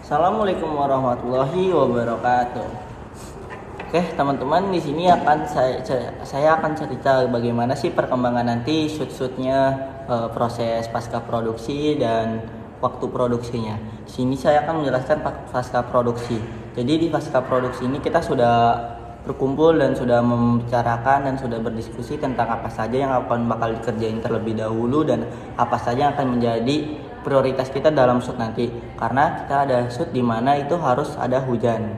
Assalamualaikum warahmatullahi wabarakatuh. Oke, teman-teman, di sini saya akan cerita bagaimana sih perkembangan nanti shoot-shootnya, proses pasca produksi dan waktu produksinya. Di sini saya akan menjelaskan pasca produksi. Jadi di pasca produksi ini kita sudah berkumpul dan sudah membicarakan dan sudah berdiskusi tentang apa saja yang akan bakal dikerjain terlebih dahulu dan apa saja yang akan menjadi prioritas kita dalam shoot nanti. Karena kita ada shoot di mana itu harus ada hujan.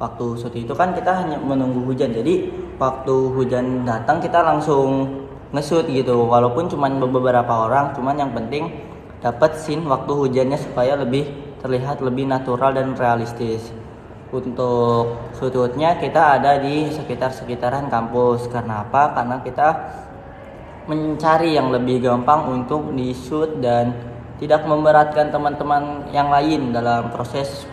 Waktu shoot itu kan kita hanya menunggu hujan. Jadi waktu hujan datang kita langsung nge-shoot gitu. Walaupun cuma beberapa orang, cuman yang penting dapat scene waktu hujannya supaya lebih terlihat lebih natural dan realistis. Untuk shootnya kita ada di sekitaran kampus. Karena apa? Karena kita mencari yang lebih gampang untuk di shoot dan tidak memberatkan teman-teman yang lain dalam proses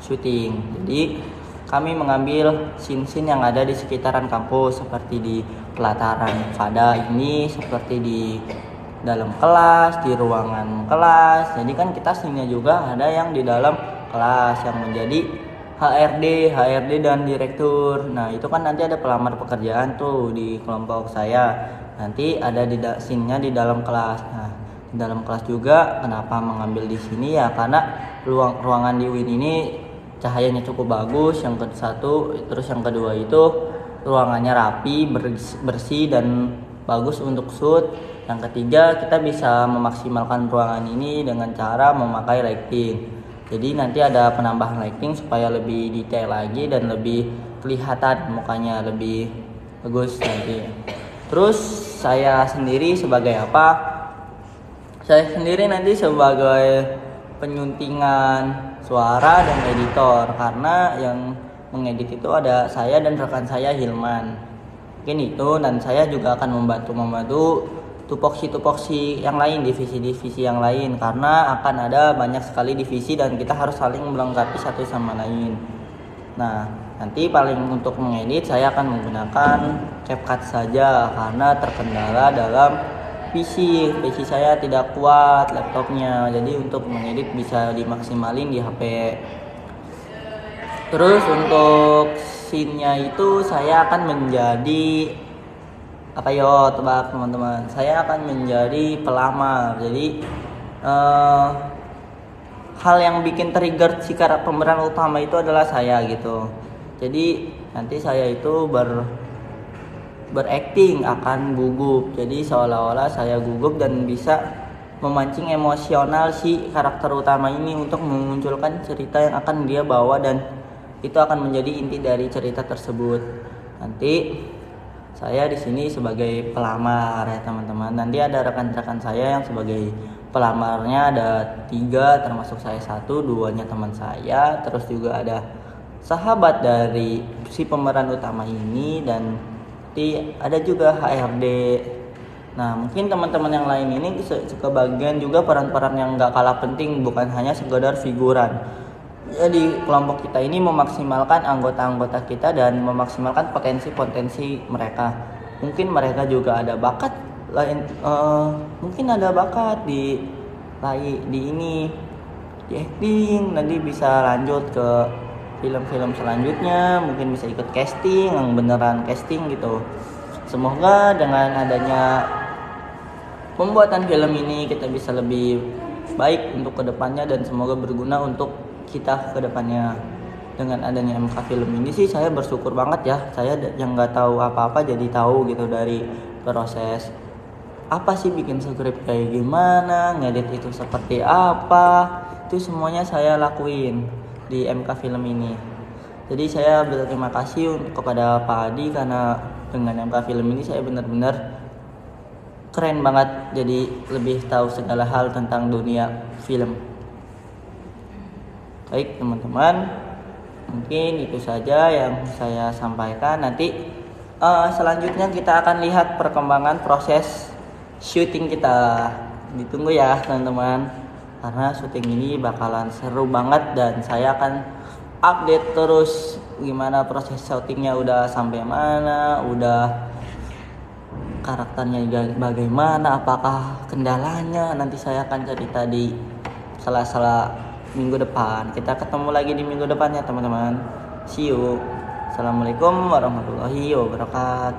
syuting. Jadi kami mengambil scene-scene yang ada di sekitaran kampus, seperti di pelataran FADA ini, seperti di dalam kelas, di ruangan kelas. Jadi kan kita scene-nya juga ada yang di dalam kelas yang menjadi HRD dan direktur. Nah itu kan nanti ada pelamar pekerjaan tuh di kelompok saya. Nanti ada di scene-nya di dalam kelas. Nah di dalam kelas juga kenapa mengambil di sini ya karena ruangan di UIN ini cahayanya cukup bagus. Yang satu, terus yang kedua itu ruangannya rapi, bersih dan bagus untuk shoot. Yang ketiga kita bisa memaksimalkan ruangan ini dengan cara memakai lighting. Jadi nanti ada penambahan lighting supaya lebih detail lagi dan lebih kelihatan mukanya lebih bagus nanti. Terus saya sendiri sebagai apa? Saya sendiri nanti sebagai penyuntingan suara dan editor, karena yang mengedit itu ada saya dan rekan saya Hilman. Mungkin itu, dan saya juga akan membantu tupoksi yang lain, divisi-divisi yang lain, karena akan ada banyak sekali divisi dan kita harus saling melengkapi satu sama lain. Nah nanti paling untuk mengedit saya akan menggunakan CapCut saja karena terkendala dalam PC saya tidak kuat laptopnya, jadi untuk mengedit bisa dimaksimalin di HP. Terus untuk scene-nya itu saya akan menjadi tebak teman-teman. Saya akan menjadi pelamar. Jadi hal yang bikin trigger si karakter pemeran utama itu adalah saya gitu. Jadi nanti saya itu berakting akan gugup. Jadi seolah-olah saya gugup dan bisa memancing emosional si karakter utama ini untuk memunculkan cerita yang akan dia bawa dan itu akan menjadi inti dari cerita tersebut. Nanti saya di sini sebagai pelamar ya teman-teman. Nanti ada rekan-rekan saya yang sebagai pelamarnya ada 3, termasuk saya 1, 2-nya teman saya. Terus juga ada sahabat dari si pemeran utama ini dan nanti ada juga HRD. Nah mungkin teman-teman yang lain ini kebagian juga peran-peran yang gak kalah penting, bukan hanya sekedar figuran. Jadi kelompok kita ini memaksimalkan anggota-anggota kita dan memaksimalkan potensi-potensi mereka. Mungkin mereka juga ada bakat lain, mungkin ada bakat di acting, nanti bisa lanjut ke film-film selanjutnya, mungkin bisa ikut casting yang beneran casting gitu. Semoga dengan adanya pembuatan film ini kita bisa lebih baik untuk kedepannya dan semoga berguna untuk kita kedepannya. Dengan adanya MK Film ini sih saya bersyukur banget ya. Saya yang nggak tahu apa-apa jadi tahu gitu dari proses apa sih bikin skrip kayak gimana, ngedit itu seperti apa, itu semuanya saya lakuin di MK Film ini. Jadi saya berterima kasih kepada Pak Adi karena dengan MK Film ini saya benar-benar keren banget, jadi lebih tahu segala hal tentang dunia film. Baik teman-teman, mungkin itu saja yang saya sampaikan. Nanti selanjutnya kita akan lihat perkembangan proses syuting kita. Ditunggu ya teman-teman, karena syuting ini bakalan seru banget dan saya akan update terus gimana proses syutingnya, udah sampai mana, udah karakternya bagaimana, apakah kendalanya. Nanti saya akan cerita di sela-sela minggu depan. Kita ketemu lagi di minggu depan ya teman-teman. See you. Assalamualaikum warahmatullahi wabarakatuh.